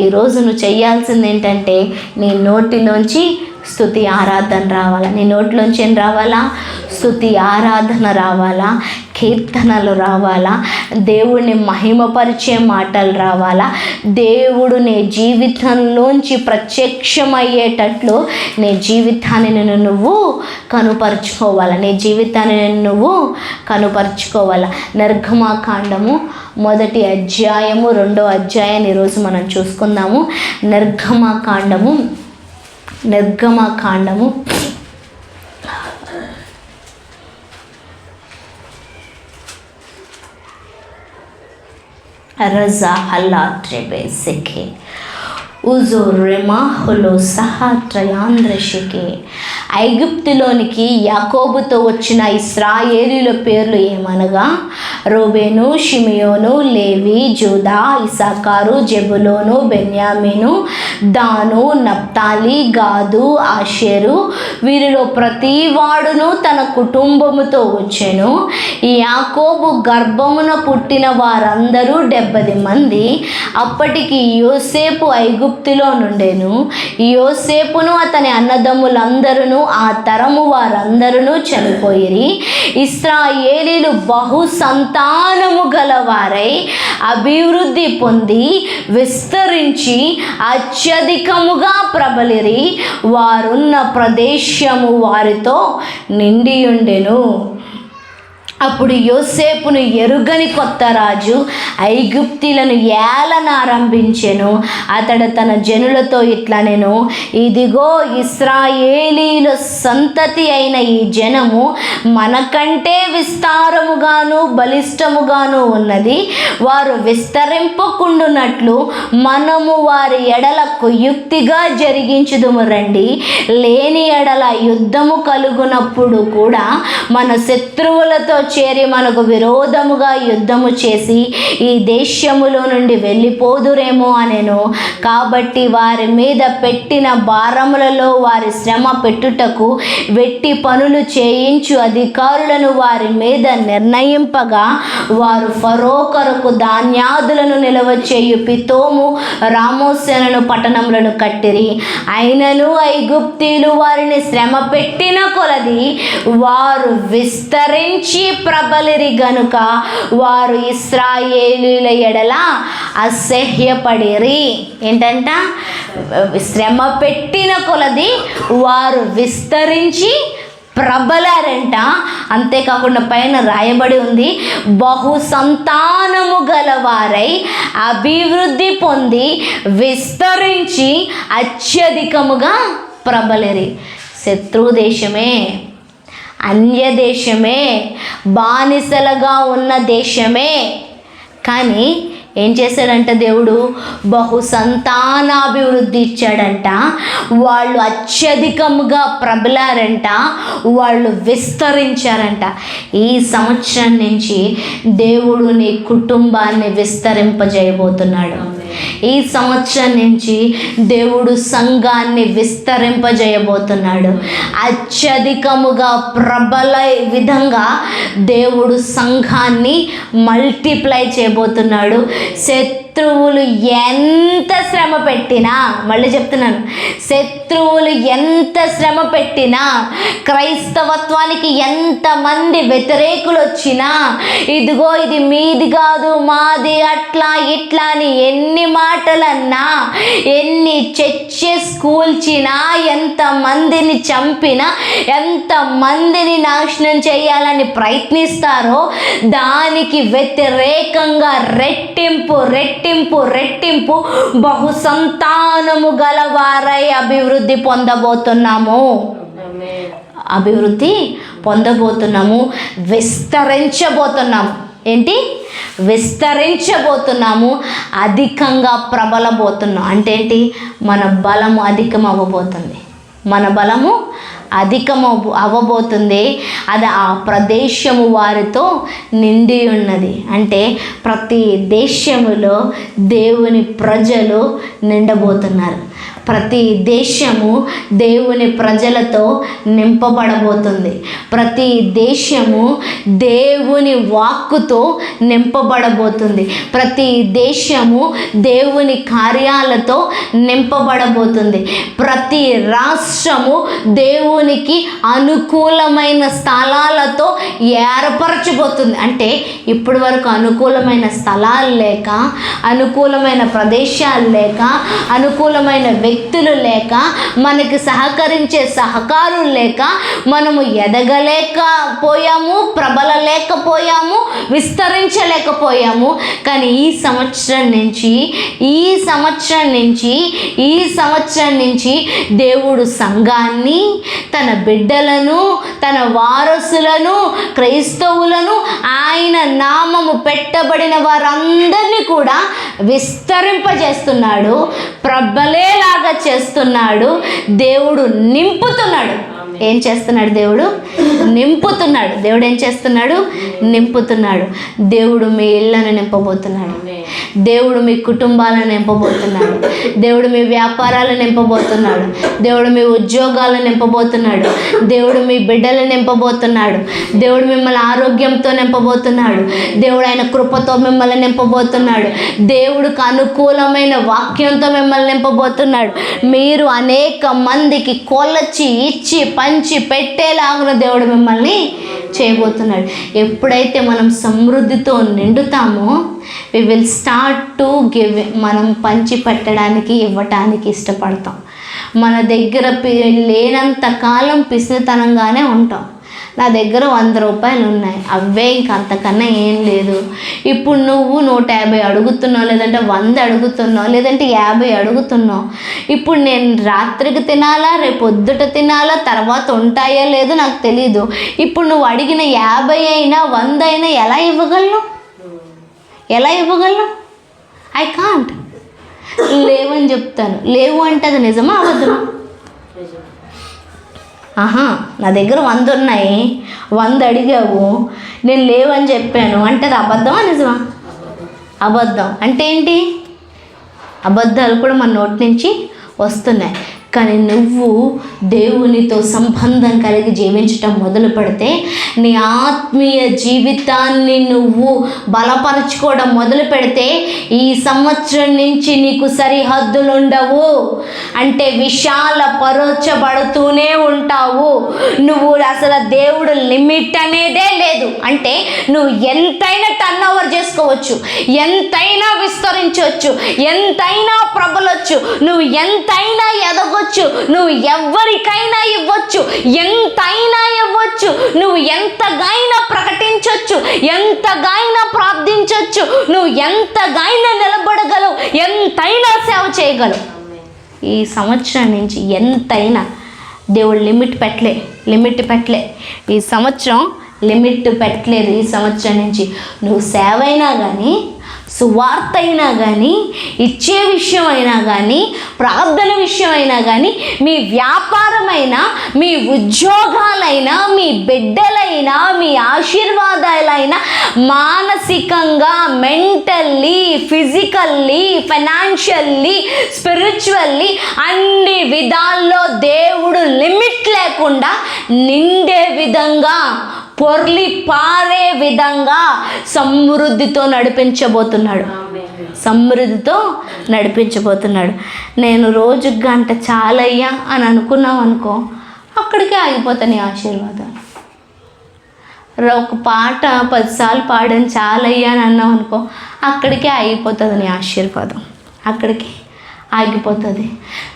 ఈరోజు నువ్వు చేయాల్సింది ఏంటంటే, నీ నోటిలోంచి స్తుతి ఆరాధన రావాలా. నీ నోటిలోంచి ఏం రావాలా? స్తుతి ఆరాధన రావాలా, కీర్తనలు రావాలా, దేవుడిని మహిమపరిచే మాటలు రావాలా. దేవుడు నీ జీవితంలోంచి ప్రత్యక్షమయ్యేటట్లు నీ జీవితాన్ని నువ్వు కనుపరుచుకోవాలా. నిర్గమకాండము 1వ అధ్యాయము 2వ అధ్యాయాన్ని ఈరోజు మనం చూసుకుందాము. నిర్గమకాండము రజా హల్లా ట్రెబే సెకే ఉజోరెమాహులో సహా ట్రయాంద్రషికే. ఐగుప్తులోనికి యాకోబుతో వచ్చిన ఇశ్రాయేలీల పేర్లు ఏమనగా, రూబేను, షిమియోను, లేవి, జూదా, ఇసాకారు, జెబులోను, బెన్యామీను, దాను, నప్తాలి, గాదు, ఆషేరు. వీరిలో ప్రతి వాడును తన కుటుంబముతో వచ్చెను. ఈ యాకోబు గర్భమున పుట్టిన వారందరూ 70 మంది. అప్పటికి యోసేపు ఐగుప్తులో నుండెను. యోసేపును అతని అన్నదమ్ములందరూ, ఆ తరము వారందరూ చనిపోయిరి. ఇశ్రాయేలీలు బహు సంతానము గలవారై అభివృద్ధి పొంది విస్తరించి అత్యధికముగా ప్రబలిరి. వారున్న ప్రదేశము వారితో నిండియుండెను. అప్పుడు యోసేపును ఎరుగని కొత్త రాజు ఐగుప్తీలను ఏలనారంభించెను. అతడు తన జనులతో ఇట్లనెను, ఇదిగో ఇశ్రాయేలీల సంతతి అయిన ఈ జనము మనకంటే విస్తారముగాను బలిష్టముగాను ఉన్నది. వారు విస్తరింపకుండునట్లు మనము వారి ఎడల కుయుక్తిగా జరిగించుదుము రండి. లేని ఎడల యుద్ధము కలుగునప్పుడు కూడా మన శత్రువులతో చేరి మనకు విరోధముగా యుద్ధము చేసి ఈ దేశములో నుండి వెళ్ళిపోదురేమో అనెను. కాబట్టి వారి మీద పెట్టిన భారములలో వారి శ్రమ పెట్టుటకు వెట్టి పనులు చేయించు అధికారులను వారి మీద నిర్ణయింపగా, వారు ఫరో కొరకు ధాన్యాదులను నిల్వ చేయు పితోము, రామోసేను పట్టణములను కట్టిరి. అయినను ఐగుప్తీలు వారిని శ్రమ పెట్టిన కొలది వారు విస్తరించి ప్రబలిరి గనుక వారు ఇశ్రాయేలీయుల ఎడల అసహ్యపడిరి. ఏంటంట? శ్రమ పెట్టిన కొలది వారు విస్తరించి ప్రబలారంట. అంతేకాకుండా పైన రాయబడి ఉంది, బహు సంతానము గలవారై అభివృద్ధి పొంది విస్తరించి అత్యధికముగా ప్రబలిరి. శత్రు దేశమే, అన్యదేశమే, బానిసలుగా ఉన్న దేశమే. కానీ ఏం చేశాడంట దేవుడు? బహు సంతానాభివృద్ధి ఇచ్చాడంట. వాళ్ళు అత్యధికముగా ప్రబలారంట, వాళ్ళు విస్తరించారంట. ఈ సంవత్సరం నుంచి దేవుడు నీ కుటుంబాన్ని విస్తరింపజేయబోతున్నాడు. ఈ సంవత్సరం నుంచి దేవుడు సంఘాన్ని విస్తరింపజేయబోతున్నాడు. అత్యధికముగా ప్రబల విధంగా దేవుడు సంఘాన్ని మల్టిప్లై చేయబోతున్నాడు. శత్రువులు ఎంత శ్రమ పెట్టినా, మళ్ళీ చెప్తున్నాను, శత్రువులు ఎంత శ్రమ పెట్టినా, క్రైస్తవత్వానికి ఎంతమంది వ్యతిరేకులు వచ్చినా, ఇదిగో ఇది మీది కాదు మాది అట్లా ఇట్లా అని ఎన్ని మాటలన్నా, ఎన్ని చర్చెస్ కూల్చినా, ఎంతమందిని చంపినా, ఎంతమందిని నాశనం చేయాలని ప్రయత్నిస్తారో దానికి వ్యతిరేకంగా రెట్టింపు రెట్టింపు రెట్టింపు బహు సంతానము గలవారై అభివృద్ధి పొందబోతున్నాము. అభివృద్ధి పొందబోతున్నాము, విస్తరించబోతున్నాము. ఏంటి? విస్తరించబోతున్నాము, అధికంగా ప్రబలబోతున్నాం. అంటే ఏంటి? మన బలము అధికం అవ్వబోతుంది. మన బలము అధికము అవ్వబోతుంది. అది ఆ ప్రదేశము వారితో నిండి ఉన్నది. అంటే ప్రతి దేశములో దేవుని ప్రజలు నిండబోతున్నారు. ప్రతి దేశము దేవుని ప్రజలతో నింపబడబోతుంది. ప్రతి దేశము దేవుని వాక్కుతో నింపబడబోతుంది. ప్రతి దేశము దేవుని కార్యాలతో నింపబడబోతుంది. ప్రతి రాష్ట్రము దేవునికి అనుకూలమైన స్థలాలతో ఏర్పరచబోతుంది. అంటే ఇప్పటి వరకు అనుకూలమైన స్థలాలు లేక, అనుకూలమైన ప్రదేశాలు లేక, అనుకూలమైన వ్యక్తులు లేక, మనకి సహకరించే సహకారులు లేక, మనము ఎదగలేకపోయాము, ప్రబలలేకపోయాము, విస్తరించలేకపోయాము. కానీ ఈ సంవత్సరం నుంచి దేవుడు సంఘాన్ని, తన బిడ్డలను, తన వారసులను, క్రైస్తవులను, ఆయన నామము పెట్టబడిన వారందరినీ కూడా విస్తరింపజేస్తున్నాడు, ప్రబలేలాగా చేస్తున్నాడు. దేవుడు నింపుతున్నాడు. ఏం చేస్తున్నాడు? దేవుడు నింపుతున్నాడు. దేవుడు ఏం చేస్తున్నాడు? నింపుతున్నాడు. దేవుడు మీ ఇళ్ళను నింపబోతున్నాడు. దేవుడు మీ కుటుంబాలను నింపబోతున్నాడు. దేవుడు మీ వ్యాపారాలను నింపబోతున్నాడు. దేవుడు మీ ఉద్యోగాలను నింపబోతున్నాడు. దేవుడు మీ బిడ్డలను నింపబోతున్నాడు. దేవుడు మిమ్మల్ని ఆరోగ్యంతో నింపబోతున్నాడు. దేవుడు ఆయన కృపతో మిమ్మల్ని నింపబోతున్నాడు. దేవుడికి అనుకూలమైన వాక్యంతో మిమ్మల్ని నింపబోతున్నాడు. మీరు అనేక మందికి కొలచి ఇచ్చి పంచి పెట్టేలాగా దేవుడు మిమ్మల్ని చేయబోతున్నాడు. ఎప్పుడైతే మనం సమృద్ధితో నిండుతామో we will start to give. మనం పంచి పెట్టడానికి, ఇవ్వటానికి ఇష్టపడతాం. మన దగ్గర లేనంత కాలం పిసినితనంగానే ఉంటాం. నా దగ్గర 100 రూపాయలు ఉన్నాయి, అవే ఇంక అంతకన్నా ఏం లేదు. ఇప్పుడు నువ్వు 150 అడుగుతున్నావు, లేదంటే 100 అడుగుతున్నావు, లేదంటే 50 అడుగుతున్నావు. ఇప్పుడు నేను రాత్రికి తినాలా, రేపు పొద్దుట తినాలా, తర్వాత ఉంటాయో లేదో నాకు తెలీదు. ఇప్పుడు నువ్వు అడిగిన 50 అయినా 100 అయినా ఎలా ఇవ్వగలను? I can't. లేవని చెప్తాను. లేవు అంటే అది నిజమా అబద్ధమా? నా దగ్గర 100 ఉన్నాయి, 100 అడిగావు, నేను లేవని చెప్పాను అంటే అది అబద్ధమా నిజమా? అబద్ధం. అంటే ఏంటి? అబద్ధాలు కూడా మన నోటి నుంచి వస్తున్నాయి. కానీ నువ్వు దేవునితో సంబంధం కలిగి జీవించటం మొదలు పెడితే, నీ ఆత్మీయ జీవితాన్ని నువ్వు బలపరచుకోవడం మొదలు పెడితే, ఈ సంవత్సరం నుంచి నీకు సరిహద్దులు ఉండవు. అంటే విశాలపరచబడుతూనే ఉంటావు. నువ్వు అసలు దేవుడు లిమిట్ అనేదే లేదు. అంటే నువ్వు ఎంతైనా టర్న్ ఓవర్ చేసుకోవచ్చు, ఎంతైనా విస్తరించవచ్చు, ఎంతైనా ప్రబలొచ్చు, నువ్వు ఎంతైనా ఎదగొచ్చు, నువ్వు ఎవరికైనా ఇవ్వచ్చు, ఎంతైనా ఇవ్వచ్చు, నువ్వు ఎంతగైనా ప్రకటించవచ్చు, ఎంతగైనా ప్రార్థించవచ్చు, నువ్వు ఎంతగైనా నిలబడగలవు, ఎంతైనా సేవ చేయగలవు. ఈ సంవత్సరం నుంచి ఎంతైనా దేవుడు లిమిట్ పెట్టలే. ఈ సంవత్సరం లిమిట్ పెట్టలేదు. ఈ సంవత్సరం నుంచి నువ్వు సేవ అయినా కానీ, సువార్త అయినా కానీ, ఇచ్చే విషయం అయినా కానీ, ప్రార్థన విషయం అయినా కానీ, మీ వ్యాపారమైనా, మీ ఉద్యోగాలైనా, మీ బిడ్డలైనా, మీ ఆశీర్వాదాలైనా, మానసికంగా, మెంటల్లీ, ఫిజికల్లీ, ఫైనాన్షియల్లీ, స్పిరిచువల్లీ అన్ని విధాల్లో దేవుడు లిమిట్ లేకుండా నిండే విధంగా, పొర్లి పారే విధంగా సమృద్ధితో నడిపించబోతున్నాడు. సమృద్ధితో నడిపించబోతున్నాడు. నేను రోజు గంట చాలయ్యా అని అనుకున్నావు అనుకో, అక్కడికే ఆగిపోతాను నీ ఆశీర్వాదాలు. ఒక పాట 10 సార్లు పాడని చాలయ్యా అని అన్నావు అనుకో, అక్కడికే ఆగిపోతుంది నీ ఆశీర్వాదం, అక్కడికి ఆగిపోతుంది.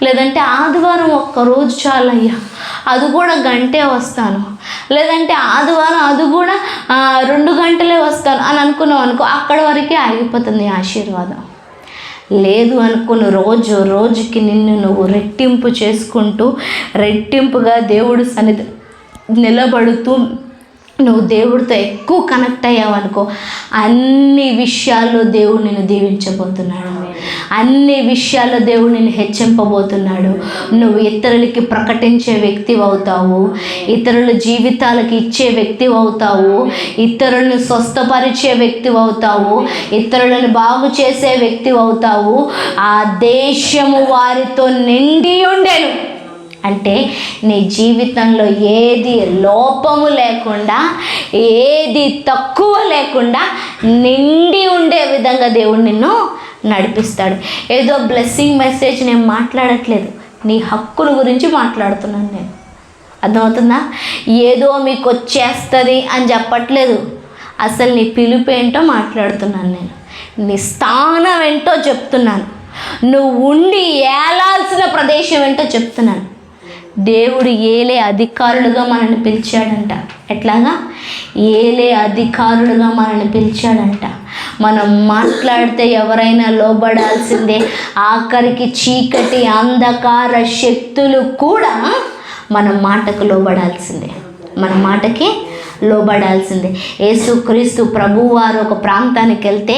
లేదంటే ఆదివారం ఒక్కరోజు చాలయ్యా, అది కూడా గంటే వస్తాను, లేదంటే ఆదివారం అది కూడా 2 గంటలే వస్తాను అని అనుకున్నావు అనుకో, అక్కడ వరకే ఆగిపోతుంది ఆశీర్వాదం. లేదు అనుకుని రోజుకి నిన్ను నువ్వు రెట్టింపు చేసుకుంటూ రెట్టింపుగా దేవుడి సన్నిధి నిలబడుతూ నువ్వు దేవుడితో ఎక్కువ కనెక్ట్ అయ్యావు అనుకో, అన్ని విషయాల్లో దేవుడు నిన్ను దీవించబోతున్నాడు, అన్ని విషయాల్లో దేవుడు నిన్ను హెచ్చింపబోతున్నాడు. నువ్వు ఇతరులకి ప్రకటించే వ్యక్తి అవుతావు, ఇతరుల జీవితాలకి ఇచ్చే వ్యక్తి అవుతావు, ఇతరులను స్వస్థపరిచే వ్యక్తి అవుతావు, ఇతరులను బాగు చేసే వ్యక్తి అవుతావు. ఆ దేశము వారితో నిండి ఉండెను అంటే నీ జీవితంలో ఏది లోపము లేకుండా, ఏది తక్కువ లేకుండా నిండి ఉండే విధంగా దేవుడు నిన్ను నడిపిస్తాడు. ఏదో బ్లెస్సింగ్ మెసేజ్ నేను మాట్లాడట్లేదు, నీ హక్కుల గురించి మాట్లాడుతున్నాను నేను. అర్థమవుతుందా? ఏదో మీకు వచ్చేస్తుంది అని చెప్పట్లేదు, అసలు నీ పిలుపు ఏంటో మాట్లాడుతున్నాను నేను, నీ స్థానం ఏంటో చెప్తున్నాను, నువ్వు ఉండి ఏలాల్సిన ప్రదేశం ఏంటో చెప్తున్నాను. దేవుడు ఏలే అధికారులుగా మనల్ని పిలిచాడంట. ఎట్లాగా? ఏలే అధికారులుగా మనల్ని పిలిచాడంట. మనం మాట్లాడితే ఎవరైనా లోబడాల్సిందే. ఆఖరికి చీకటి అంధకార శక్తులు కూడా మన మాటకు లోబడాల్సిందే, మన మాటకి లోబడాల్సిందే. యేసుక్రీస్తు ప్రభువారు ఒక ప్రాంతానికి వెళ్తే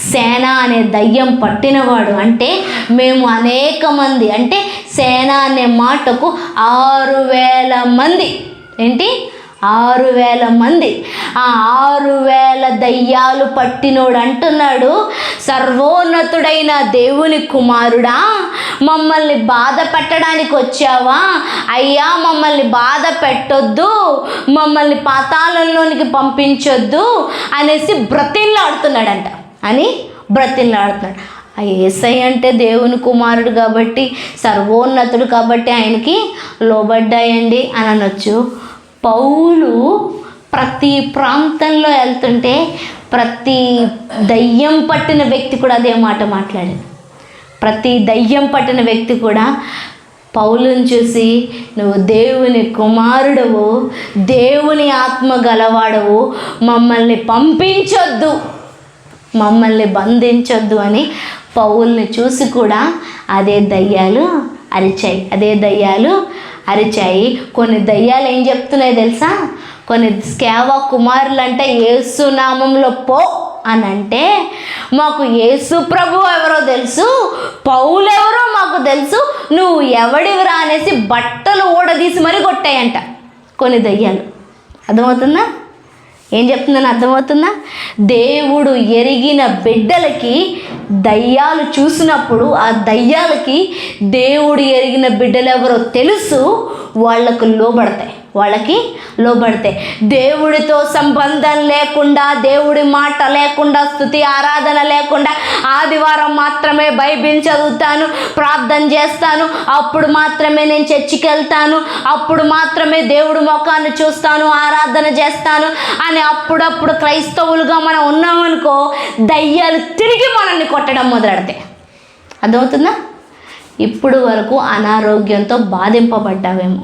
సేన అనే దయ్యం పట్టినవాడు, అంటే మేము అనేక మంది, అంటే సేన అనే మాటకు 6,000 మంది, ఏంటి 6,000 మంది, ఆ 6,000 దయ్యాలు పట్టినోడు అంటున్నాడు, సర్వోన్నతుడైన దేవుని కుమారుడా, మమ్మల్ని బాధ పెట్టడానికి వచ్చావా? అయ్యా మమ్మల్ని బాధ పెట్టొద్దు, మమ్మల్ని పాతాళంలోనికి పంపించొద్దు అనేసి బ్రతిమలాడుతున్నాడంట, అని బ్రతిమలాడుతున్నాడు. ఆ యేసయ్య అంటే దేవుని కుమారుడు కాబట్టి, సర్వోన్నతుడు కాబట్టి ఆయనకి లోబడ్డాయండి అని అనొచ్చు. పౌలు ప్రతి ప్రాంతంలో వెళ్తుంటే ప్రతి దయ్యం పట్టిన వ్యక్తి కూడా అదే మాట మాట్లాడాడు. ప్రతి దయ్యం పట్టిన వ్యక్తి కూడా పౌలుని చూసి, నువ్వు దేవుని కుమారుడవు, దేవుని ఆత్మ గలవాడవు, మమ్మల్ని పంపించొద్దు, మమ్మల్ని బంధించొద్దు అని పౌల్ని చూసి కూడా అదే దయ్యాలు అరిచాయి, అదే దయ్యాలు అరిచాయి. కొన్ని దయ్యాలు ఏం చెప్తున్నాయి తెలుసా? కొన్ని స్కేవ కుమారులు అంటే యేసు నామంలో పో అని అంటే, మాకు యేసు ప్రభు ఎవరో తెలుసు, పౌలు ఎవరో మాకు తెలుసు, నువ్వు ఎవడివిరా అనేసి బట్టలు ఊడదీసి మరీ కొట్టాయంట కొన్ని దయ్యాలు. అర్థమవుతుందా? ఏం చెప్తుందని అర్థమవుతుందా? దేవుడు ఎరిగిన బిడ్డలకి దయ్యాలు చూసినప్పుడు ఆ దయ్యాలకి దేవుడు ఎరిగిన బిడ్డలు ఎవరో తెలుసు, వాళ్ళకు లోబడతాయి, వాళ్ళకి లోబడతాయి. దేవుడితో సంబంధం లేకుండా, దేవుడి మాట లేకుండా, స్తుతి ఆరాధన లేకుండా, ఆదివారం మాత్రమే బైబిల్ చదువుతాను, ప్రార్థన చేస్తాను, అప్పుడు మాత్రమే నేను చర్చికి వెళ్తాను, అప్పుడు మాత్రమే దేవుడి ముఖాన్ని చూస్తాను, ఆరాధన చేస్తాను అని అప్పుడప్పుడు క్రైస్తవులుగా మనం ఉన్నామనుకో, దయ్యాలు తిరిగి మనల్ని కొట్టడం మొదలెడతాయి. అర్థమవుతుందా? ఇప్పుడు వరకు అనారోగ్యంతో బాధింపబడ్డావేమో,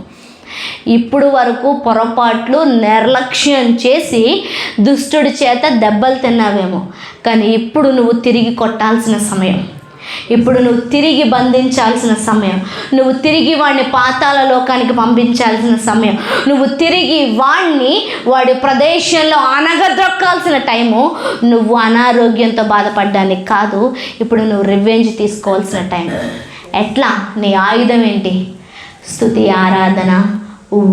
ఇప్పుడు వరకు పొరపాట్లు నిర్లక్ష్యం చేసి దుష్టుడి చేత దెబ్బలు తిన్నావేమో, కానీ ఇప్పుడు నువ్వు తిరిగి కొట్టాల్సిన సమయం, ఇప్పుడు నువ్వు తిరిగి బంధించాల్సిన సమయం, నువ్వు తిరిగి వాడిని పాతాళ లోకానికి పంపించాల్సిన సమయం, నువ్వు తిరిగి వాడిని వాడి ప్రదేశంలో అనగదొక్కాల్సిన టైము. నువ్వు అనారోగ్యంతో బాధపడ్డానికి కాదు, ఇప్పుడు నువ్వు రివెంజ్ తీసుకోవాల్సిన టైం. ఎట్లా? నీ ఆయుధం ఏంటి? స్తుతి ఆరాధన,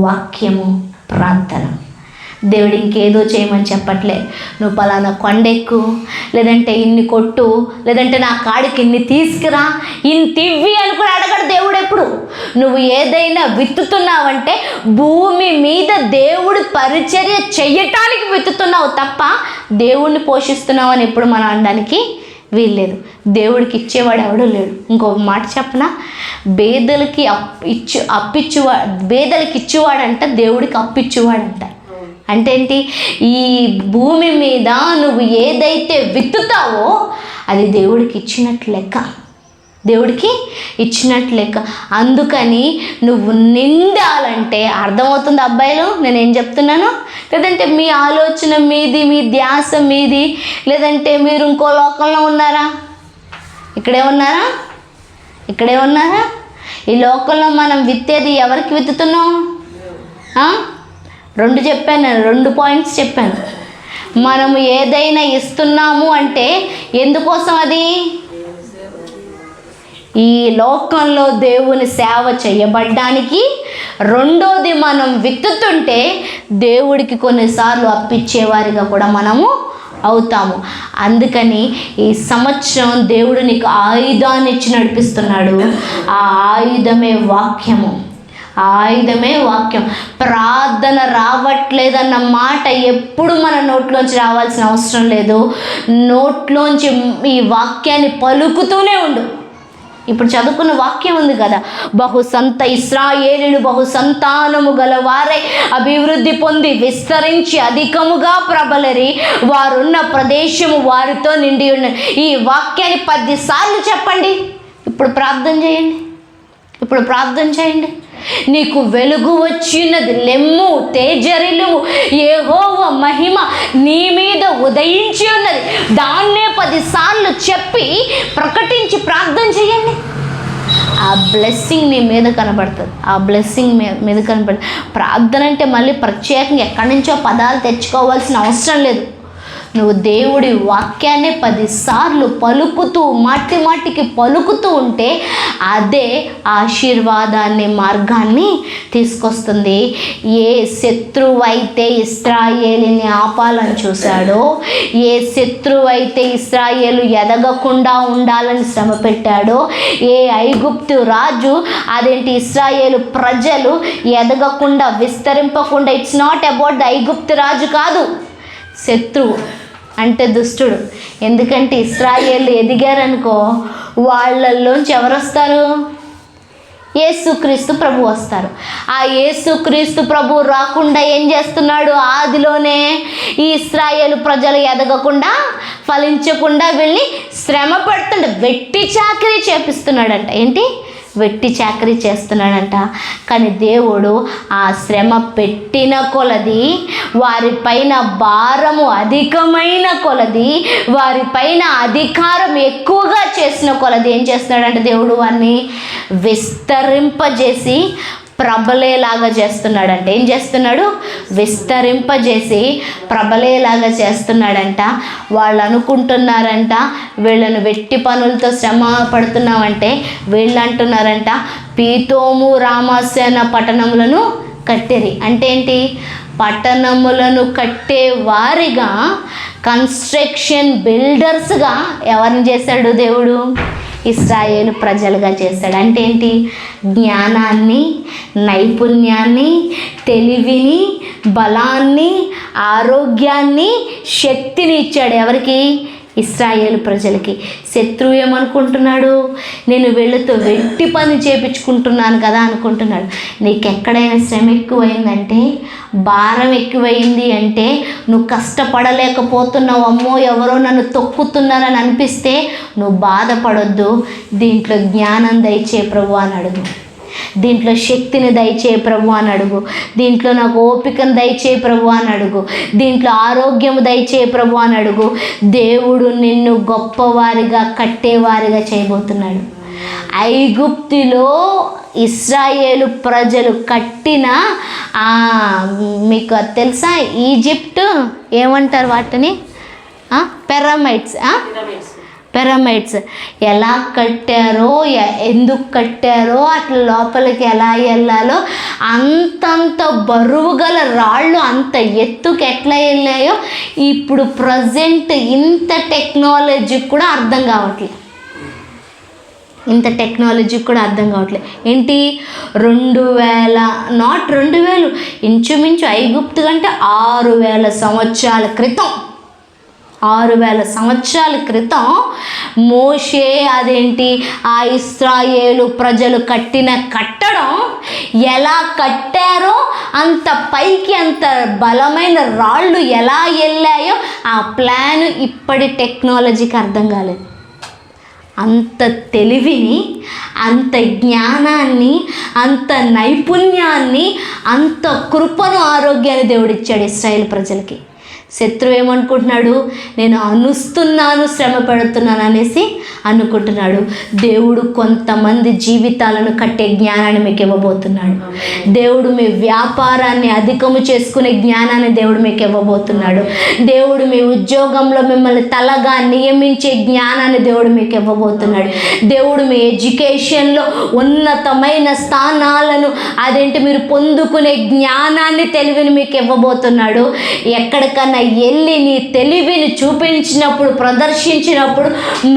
వాక్యము, ప్రార్థన. దేవుడు ఇంకేదో చేయమని చెప్పట్లే. నువ్వు పలానా కొండెక్కు, లేదంటే ఇన్ని కొట్టు, లేదంటే నా కాడికి ఇన్ని తీసుకురా, ఇంత ఇవ్వి అని కూడా అడగడు దేవుడు ఎప్పుడు. నువ్వు ఏదైనా విత్తుతున్నావంటే భూమి మీద దేవుడి పరిచర్య చెయ్యటానికి విత్తుతున్నావు తప్ప దేవుణ్ణి పోషిస్తున్నావు అని ఎప్పుడు మనం అనడానికి వీల్లేదు. దేవుడికి ఇచ్చేవాడు ఎవడూ లేడు. ఇంకొక మాట చెప్పనా, బేదలకి బేదలకి ఇచ్చేవాడంట, దేవుడికి అప్పిచ్చేవాడంట. అంటే ఏంటి, ఈ భూమి మీద నువ్వు ఏదైతే విత్తుతావో అది దేవుడికి ఇచ్చినట్లు లెక్క, దేవుడికి ఇచ్చినట్లు లెక్క. అందుకని నువ్వు నిండాలంటే, అర్థమవుతుంది అబ్బాయిలు నేనేం చెప్తున్నాను? లేదంటే మీ ఆలోచన మీది, మీ ధ్యాస మీది, లేదంటే మీరు ఇంకో లోకంలో ఉన్నారా? ఇక్కడే ఉన్నారా? ఈ లోకంలో మనం విత్తేది ఎవరికి విత్తుతున్నాం? 2 చెప్పాను నేను, 2 పాయింట్స్ చెప్పాను. మనము ఏదైనా ఇస్తున్నాము అంటే ఎందుకోసం? అది ఈ లోకంలో దేవుని సేవ చేయబడ్డానికి. రెండోది, మనం విత్తుతుంటే దేవుడికి కొన్నిసార్లు అప్పిచ్చేవారిగా కూడా మనము అవుతాము. అందుకని ఈ సంవత్సరం దేవుడు నీకు ఆయుధాన్ని ఇచ్చి నడిపిస్తున్నాడు. ఆ ఆయుధమే వాక్యము. ప్రార్థన రావట్లేదన్న మాట ఎప్పుడు మన నోట్లోంచి రావాల్సిన అవసరం లేదు. నోట్లోంచి ఈ వాక్యాన్ని పలుకుతూనే ఉండు. ఇప్పుడు చదువుకున్న వాక్యం ఉంది కదా, ఇశ్రాయేలీయులు బహుసంతానము గలవారై అభివృద్ధి పొంది విస్తరించి అధికముగా ప్రబలరి, వారున్న ప్రదేశము వారితో నిండి ఉన్న. ఈ వాక్యాన్ని 10 సార్లు చెప్పండి. ఇప్పుడు ప్రార్థన చేయండి. నీకు వెలుగు వచ్చినది, లెమ్ము, తేజరిల్లుము, యెహోవా మహిమ నీ మీద ఉదయించి ఉన్నది. దాన్నే 10 సార్లు చెప్పి ప్రకటించి ప్రార్థన చేయండి. ఆ బ్లెస్సింగ్ నీ మీద కనబడుతుంది. ప్రార్థన అంటే మళ్ళీ ప్రత్యేకంగా ఎక్కడి నుంచో పదాలు తెచ్చుకోవాల్సిన అవసరం లేదు. నువ్వు దేవుడి వాక్యాన్ని 10 సార్లు పలుకుతూ, మాటికి పలుకుతూ ఉంటే అదే ఆశీర్వాదాన్ని, మార్గాన్ని తీసుకొస్తుంది. ఏ శత్రువు అయితే ఇశ్రాయేలుని ఆపాలని చూశాడో, ఏ శత్రువు అయితే ఇశ్రాయేలు ఎదగకుండా ఉండాలని శ్రమ పెట్టాడో, ఏ ఐగుప్తు రాజు ఇశ్రాయేలు ప్రజలు ఎదగకుండా, విస్తరింపకుండా, ఇట్స్ నాట్ అబౌట్ ద ఐగుప్తు రాజు కాదు, శత్రువు అంటే దుష్టుడు. ఎందుకంటే ఇశ్రాయేలు ఎదిగారనుకో, వాళ్ళల్లోంచి ఎవరు వస్తారు? యేసుక్రీస్తు ప్రభు వస్తారు. ఆ యేసుక్రీస్తు ప్రభు రాకుండా ఏం చేస్తున్నాడు? ఆదిలోనే ఈ ఇశ్రాయేలు ప్రజలు ఎదగకుండా, ఫలించకుండా వెళ్ళి శ్రమ పెడుతుండే, వెట్టి చాకిరీ చేపిస్తున్నాడంట. ఏంటి? వెట్టి చాకరీ చేస్తున్నాడంట. కానీ దేవుడు ఆ శ్రమ పెట్టిన కొలది, వారిపైన భారము అధికమైన కొలది, వారిపైన అధికారం ఎక్కువగా చేసిన కొలది ఏం చేస్తున్నాడంటే దేవుడు వారిని విస్తరింపజేసి ప్రబలేలాగా చేస్తున్నాడంట. ఏం చేస్తున్నాడు? విస్తరింపజేసి ప్రబలేలాగా చేస్తున్నాడంట. వాళ్ళు అనుకుంటున్నారంట వీళ్ళను వెట్టి పనులతో శ్రమ పడుతున్నామంటే, వీళ్ళు అంటున్నారంట పీతోము రామాసేన పట్టణములను కట్టిరి. అంటే ఏంటి? పట్టణములను కట్టే వారిగా, కన్స్ట్రక్షన్ బిల్డర్స్గా ఎవరిని చేశాడు దేవుడు? ఇశ్రాయేలు ప్రజలుగా చేశాడు. అంటే ఏంటి? జ్ఞానాన్ని, నైపుణ్యాన్ని, తెలివిని, బలాన్ని, ఆరోగ్యాన్ని, శక్తిని ఇచ్చాడు. ఎవరికి? ఇశ్రాయేలు ప్రజలకి. శత్రువు ఏమనుకుంటున్నాడు? నేను వీళ్ళతో వెట్టి పని చేపించుకుంటున్నాను కదా అనుకుంటున్నాడు. నీకు ఎక్కడైనా శ్రమ ఎక్కువైందంటే, భారం ఎక్కువైంది అంటే, నువ్వు కష్టపడలేకపోతున్నావు, అమ్మో ఎవరో నన్ను తొక్కుతున్నారని అనిపిస్తే నువ్వు బాధపడొద్దు. దీంట్లో జ్ఞానం దయచే ప్రభు అని అడుగు, దీంట్లో శక్తిని దయచే ప్రభు అని అడుగు, దీంట్లో నాకు ఓపికను దయచే ప్రభు అని అడుగు, దీంట్లో ఆరోగ్యం దయచే ప్రభు అని అడుగు. దేవుడు నిన్ను గొప్పవారిగా, కట్టేవారిగా చేయబోతున్నాడు. ఐగుప్తులో ఇశ్రాయేలు ప్రజలు కట్టిన మీకు తెలుసా? ఈజిప్ట్ ఏమంటారు వాటిని? పిరమిడ్స్ ఎలా కట్టారో, ఎందుకు కట్టారో, అట్లా లోపలికి ఎలా వెళ్ళాలో, అంతంత బరువు గల రాళ్ళు అంత ఎత్తుకు ఎట్లా వెళ్ళాయో ఇప్పుడు ప్రజెంట్ ఇంత టెక్నాలజీకి కూడా అర్థం కావట్లేదు. ఏంటి? 2000 ఇంచుమించు ఐగుప్తు కంటే 6000 సంవత్సరాల క్రితం 6,000 సంవత్సరాల క్రితం మోషే ఆ ఇశ్రాయేలు ప్రజలు కట్టిన కట్టడం ఎలా కట్టారో అంత పైకి అంత బలమైన రాళ్ళు ఎలా వెళ్ళాయో ఆ ప్లాన్ ఇప్పటి టెక్నాలజీకి అర్థం కాలేదు. అంత తెలివిని, అంత జ్ఞానాన్ని, అంత నైపుణ్యాన్ని, అంత కృపను, ఆరోగ్యాన్ని దేవుడిచ్చాడు ఇశ్రాయేలు ప్రజలకి. శత్రువు ఏమనుకుంటున్నాడు? నేను అనుస్తున్నాను, శ్రమ పెడుతున్నాను అనేసి అనుకుంటున్నాడు. దేవుడు కొంతమంది జీవితాలను కట్టే జ్ఞానాన్ని మీకు ఇవ్వబోతున్నాడు. దేవుడు మీ వ్యాపారాన్ని అధికము చేసుకునే జ్ఞానాన్ని దేవుడు మీకు ఇవ్వబోతున్నాడు. దేవుడు మీ ఉద్యోగంలో మిమ్మల్ని తలగా నియమించే జ్ఞానాన్ని దేవుడు మీకు ఇవ్వబోతున్నాడు. దేవుడు మీ ఎడ్యుకేషన్లో ఉన్నతమైన స్థానాలను మీరు పొందుకునే జ్ఞానాన్ని, తెలివిని మీకు ఇవ్వబోతున్నాడు. ఎక్కడికన్నా వెళ్ళి నీ తెలివిని చూపించినప్పుడు, ప్రదర్శించినప్పుడు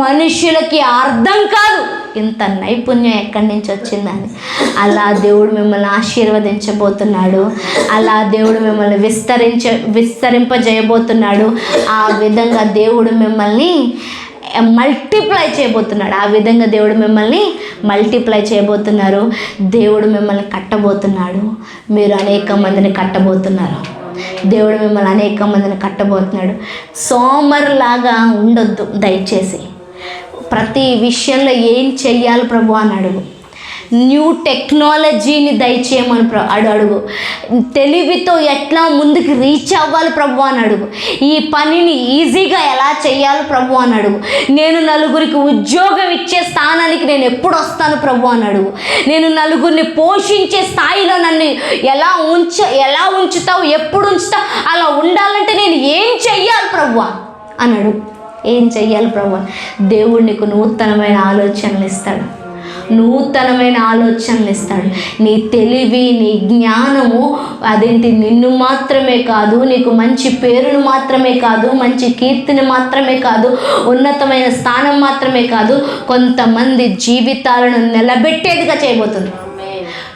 మనుషులకి అర్థం కాదు ఇంత నైపుణ్యం ఎక్కడి నుంచి వచ్చిందని. అలా దేవుడు మిమ్మల్ని ఆశీర్వదించబోతున్నాడు. అలా దేవుడు మిమ్మల్ని విస్తరింపజేయబోతున్నాడు. ఆ విధంగా దేవుడు మిమ్మల్ని మల్టిప్లై చేయబోతున్నాడు. ఆ విధంగా దేవుడు మిమ్మల్ని మల్టిప్లై చేయబోతున్నారు. దేవుడు మిమ్మల్ని కట్టబోతున్నాడు. మీరు అనేక మందిని కట్టబోతున్నారు. దేవుడు మిమ్మల్ని అనేక మందిని కట్టబోతున్నాడు. సోమరులాగా ఉండొద్దు దయచేసి. ప్రతి విషయంలో ఏం చెయ్యాలి ప్రభు అని అడుగు. న్యూ టెక్నాలజీని దయచేయమని అడుగు. తెలివితో ఎట్లా ముందుకు రీచ్ అవ్వాలి ప్రభు అని అడుగు. ఈ పనిని ఈజీగా ఎలా చేయాలి ప్రభు అని అడుగు. నేను నలుగురికి ఉద్యోగం ఇచ్చే స్థానానికి నేను ఎప్పుడు వస్తాను ప్రభు అని అడుగు. నేను నలుగురిని పోషించే స్థాయిలో నన్ను ఎలా ఉంచుతావు, ఎప్పుడు ఉంచుతావు, అలా ఉండాలంటే నేను ఏం చెయ్యాలి ప్రభు అని అడుగు. ఏం చెయ్యాలి ప్రభు? దేవుడు నీకు నూతనమైన ఆలోచనలు ఇస్తాడు. నూతనమైన ఆలోచనలు ఇస్తాడు. నీ తెలివి, నీ జ్ఞానము నిన్ను మాత్రమే కాదు, నీకు మంచి పేరును మాత్రమే కాదు, మంచి కీర్తిని మాత్రమే కాదు, ఉన్నతమైన స్థానం మాత్రమే కాదు, కొంతమంది జీవితాలను నిలబెట్టేదిగా చేయబోతుంది.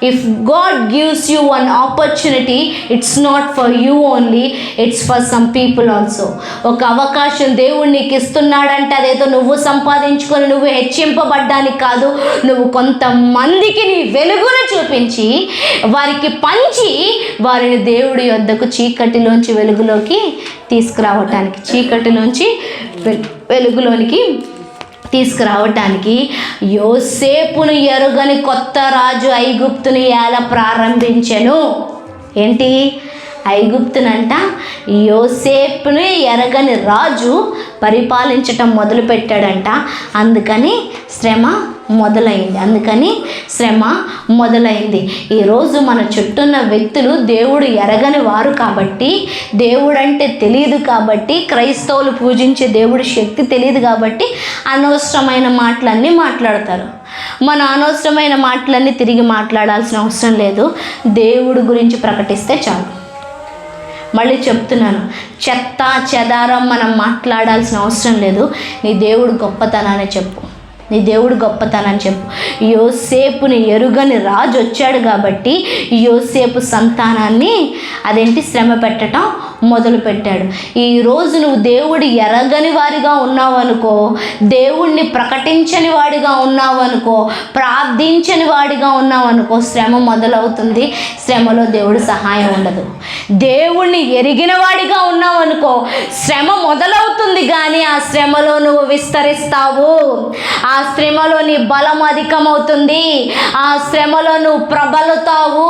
If God gives you one opportunity, it's not for you only, it's for some people also. ఒక అవకాశం దేవుడు నీకు ఇస్తున్నాడంటే అదేదో నువ్వు సంపాదించుకొని నువ్వు హెచ్చింపబడ్డానికి కాదు, నువ్వు కొంతమందికి నీ వెలుగును చూపించి వారికి పంచి వారిని దేవుడి యొద్దకు చీకటిలోంచి వెలుగులోకి తీసుకురావటానికి, చీకటిలోంచి వెలుగులోనికి తీసుకురావటానికి యోసేపును ఎరుగని కొత్త రాజు ఐగుప్తుని ఏల ప్రారంభించెను. ఏంటి? ఐగుప్తునంట యోసేపుని ఎరగని రాజు పరిపాలించటం మొదలుపెట్టాడంట. అందుకని శ్రమ మొదలైంది. ఈరోజు మన చుట్టూన్న వ్యక్తులు దేవుడు ఎరగని వారు కాబట్టి, దేవుడు అంటే తెలియదు కాబట్టి, క్రైస్తవులు పూజించే దేవుడి శక్తి తెలియదు కాబట్టి అనవసరమైన మాటలన్నీ మాట్లాడతారు. మన అనవసరమైన మాటలన్నీ తిరిగి మాట్లాడాల్సిన అవసరం లేదు. దేవుడి గురించి ప్రకటిస్తే చాలు. మళ్ళీ చెప్తున్నాను, చెత్త చెదారం మనం మాట్లాడాల్సిన అవసరం లేదు. నీ దేవుడు గొప్పతనాన్ని చెప్పు. యోసేపుని ఎరుగని రాజు వచ్చాడు కాబట్టి యోసేపు సంతానాన్ని శ్రమ పెట్టడం మొదలుపెట్టాడు. ఈరోజు నువ్వు దేవుడు ఎరగని వారిగా ఉన్నావు అనుకో, దేవుణ్ణి ప్రకటించని వాడిగా ఉన్నావు అనుకో, ప్రార్థించని వాడిగా ఉన్నావు అనుకో, శ్రమ మొదలవుతుంది. శ్రమలో దేవుడు సహాయం ఉండదు. దేవుణ్ణి ఎరిగిన వాడిగా ఉన్నావు అనుకో, శ్రమ మొదలవుతుంది కానీ ఆ శ్రమలో నువ్వు విస్తరిస్తావు. ఆ శ్రమలో నీ బలం అధికమవుతుంది. ఆ శ్రమలో నువ్వు ప్రబలుతావు.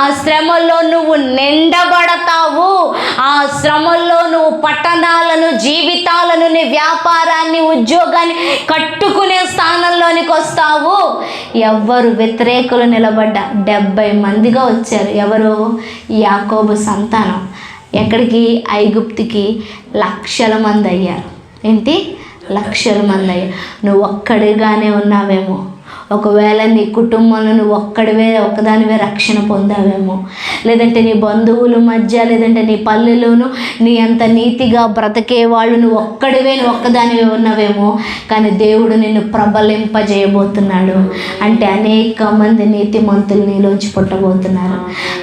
ఆ శ్రమలో నువ్వు నిండబడతావు. ఆ శ్రమల్లో నువ్వు పట్టణాలను, జీవితాలను, నీ వ్యాపారాన్ని, ఉద్యోగాన్ని కట్టుకునే స్థానంలోనికి వస్తావు. ఎవరు వ్యతిరేకులు నిలబడ్డా 70 మందిగా వచ్చారు. ఎవరు? యాకోబు సంతానం. ఎక్కడికి? ఐగుప్తుకి. లక్షల మంది అయ్యారు. ఏంటి? లక్షల మంది అయ్యారు. నువ్వు ఒక్కడిగానే ఉన్నావేమో, ఒకవేళ నీ కుటుంబంలో నువ్వు ఒక్కదానివే రక్షణ పొందావేమో, లేదంటే నీ బంధువుల మధ్య, లేదంటే నీ పల్లెలోను నీ అంత నీతిగా బ్రతికే వాళ్ళు నువ్వు ఒక్కదానివే ఉన్నావేమో. కానీ దేవుడు నిన్ను ప్రబలింపజేయబోతున్నాడు. అంటే అనేక మంది నీతిమంతులు నీలోంచి పుట్టబోతున్నారు,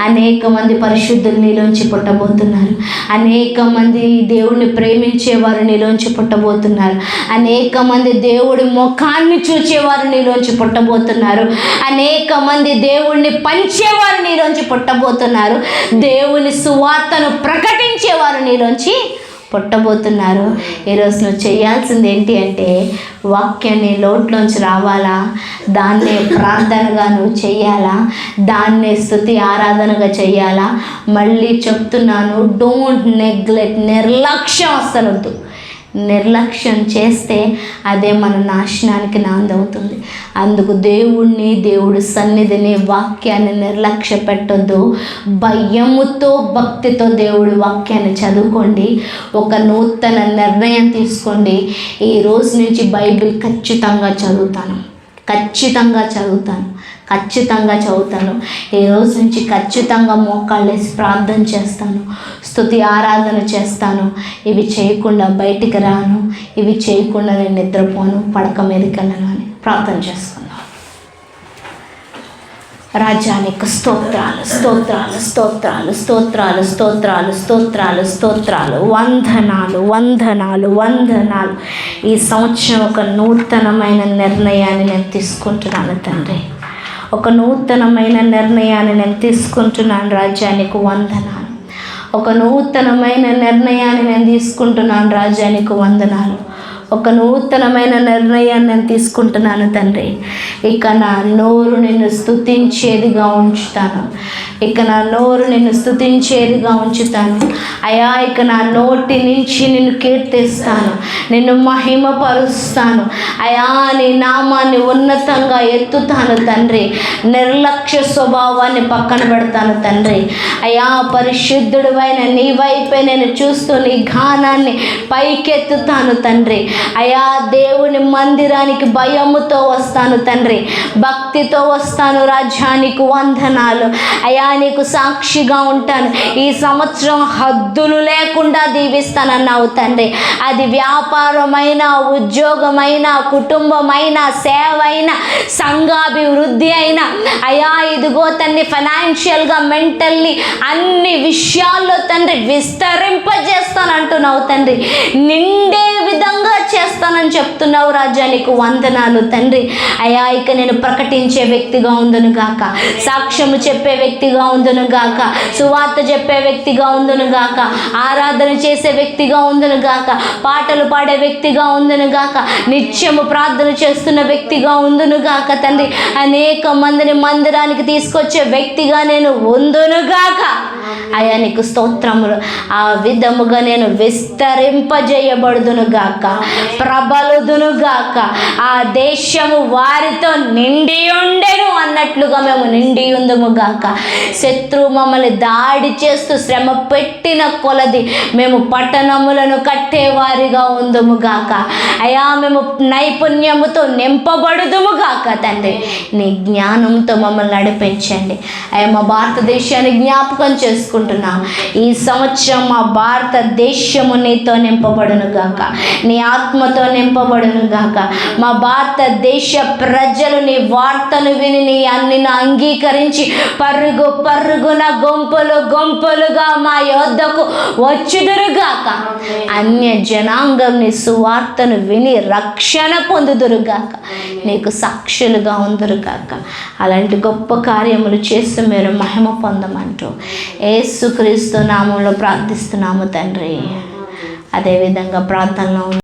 అనేక మంది పరిశుద్ధులు నీలోంచి పుట్టబోతున్నారు, అనేక మంది దేవుడిని ప్రేమించేవారు నీలోంచి పుట్టబోతున్నారు, అనేక మంది దేవుడి ముఖాన్ని చూచేవారు నీలోంచి పుట్టబోతున్నారు, అనేక మంది దేవుణ్ణి పంచేవారు నీలోంచి పుట్టబోతున్నారు, దేవుని సువార్తను ప్రకటించేవారు నీలోంచి పుట్టబోతున్నారు. ఈరోజు నువ్వు చేయాల్సింది ఏంటి అంటే, వాక్యాన్ని నోట్లోంచి రావాలా, దాన్నే ప్రార్థనగా నువ్వు చెయ్యాలా, దాన్నే స్తుతి ఆరాధనగా చెయ్యాలా. మళ్ళీ చెప్తున్నాను, డోంట్ నెగ్లెక్ట్. నిర్లక్ష్యం అస్సలు వద్దు. నిర్లక్ష్యం చేస్తే అదే మన నాశనానికి నాందవుతుంది. అందుకు దేవుడి సన్నిధిని, వాక్యాన్ని నిర్లక్ష్య పెట్టొద్దు. భయముతో భక్తితో దేవుడి వాక్యాన్ని చదువుకోండి. ఒక నూతన నిర్ణయం తీసుకోండి. ఈ రోజు నుంచి బైబిల్ ఖచ్చితంగా చదువుతాను. ఈ రోజు నుంచి ఖచ్చితంగా మోకాళ్ళేసి ప్రార్థన చేస్తాను, స్తుతి ఆరాధన చేస్తాను. ఇవి చేయకుండా బయటికి రాను, ఇవి చేయకుండా నేను నిద్రపోను, పడక మీదకి వెళ్ళను అని ప్రార్థన చేసుకున్నాను. రాజ్యానికి స్తోత్రాలు, స్తోత్రాలు, స్తోత్రాలు, స్తోత్రాలు, స్తోత్రాలు, స్తోత్రాలు, స్తోత్రాలు, వందనాలు, వందనాలు, వందనాలు. ఈ సంవత్సరం ఒక నూతనమైన నిర్ణయాన్ని నేను తీసుకుంటున్నాను తండ్రి. ఒక నూతనమైన నిర్ణయాన్ని నేను తీసుకుంటున్నాను. రాజ్యానికి వందనాలు. ఒక నూతనమైన నిర్ణయాన్ని నేను తీసుకుంటున్నాను. రాజ్యానికి వందనాలు. ఒక నూతనమైన నిర్ణయాన్ని నేను తీసుకుంటున్నాను తండ్రి. ఇక నా నోరు నిన్ను స్తుతించేదిగా ఉంచుతాను. అయా, ఇక నా నోటి నుంచి నిన్ను కీర్తిస్తాను, నిన్ను మహిమపరుస్తాను. అయా, నీ నామాన్ని ఉన్నతంగా ఎత్తుతాను తండ్రి. నిర్లక్ష్య స్వభావాన్ని పక్కన పెడతాను తండ్రి. అయా, పరిశుద్ధుడివైన నీ వైపే నేను చూస్తూ నీ గానాన్ని పైకెత్తుతాను తండ్రి. అయా, దేవుని మందిరానికి భయముతో వస్తాను తండ్రి, భక్తితో వస్తాను. రాజ్యానికి వందనాలు. అయా, నీకు సాక్షిగా ఉంటాను. ఈ సంవత్సరం హద్దులు లేకుండా దీవిస్తానన్నావు తండ్రి. అది వ్యాపారమైన, ఉద్యోగమైన, కుటుంబమైన, సేవ అయినా, సంఘాభివృద్ధి అయినా, అయా ఇదిగో తండ్రి, ఫైనాన్షియల్గా, మెంటల్లీ, అన్ని విషయాల్లో తండ్రి విస్తరింపజేస్తానంటున్నావు తండ్రి. నిండే విధంగా చేస్తానని చెప్తున్నావు. రాజ్యానికి వందనాలు తండ్రి. అయా, ఇక నేను ప్రకటించే వ్యక్తిగా ఉందును గాక, సాక్ష్యము చెప్పే వ్యక్తిగా ఉందును గాక, సువార్త చెప్పే వ్యక్తిగా ఉందును గాక, ఆరాధన చేసే వ్యక్తిగా ఉందును గాక, పాటలు పాడే వ్యక్తిగా ఉందును గాక, నిత్యము ప్రార్థన చేస్తున్న వ్యక్తిగా ఉందును గాక తండ్రి. అనేక మందిని మందిరానికి తీసుకొచ్చే వ్యక్తిగా నేను ఉందును గాక. అయా, నీకు స్తోత్రములు. ఆ విధముగా నేను విస్తరింపజేయబడుదును గాక, ప్రబలుదును గాక. ఆ దేశము వారితో నిండి ఉండెను అన్నట్లుగా మేము నిండి ఉందుము గాక. శత్రువు మమ్మల్ని దాడి చేస్తూ శ్రమ పెట్టిన కొలది మేము పట్టణములను కట్టేవారిగా ఉందుము గాక. అయా, మేము నైపుణ్యముతో నింపబడుదుము గాక తండ్రి. నీ జ్ఞానంతో మమ్మల్ని నడిపించండి. అయ్యా, మా భారతదేశాన్ని జ్ఞాపకం చేసుకుంటున్నాం. ఈ సంవత్సరం మా భారతదేశము నీతో నింపబడును గాక, నీ ఆత్మతో నింపబడును గాక. మా భారతదేశ ప్రజలు నీ వార్తను విని నీ అన్నిని అంగీకరించి పరుగు పరుగున గుంపులు గుంపులుగా మా యొద్దకు వచ్చుదురుగాక. అన్య జనాంగం నీ సువార్తను విని రక్షణ పొందుదురుగాక, నీకు సాక్షులుగా ఉందురుగాక. అలాంటి గొప్ప కార్యములు చేస్తూ మీరు మహిమ పొందమంటూ యేసుక్రీస్తు నామంలో ప్రార్థిస్తున్నాము తండ్రి. అదేవిధంగా ప్రార్థనలో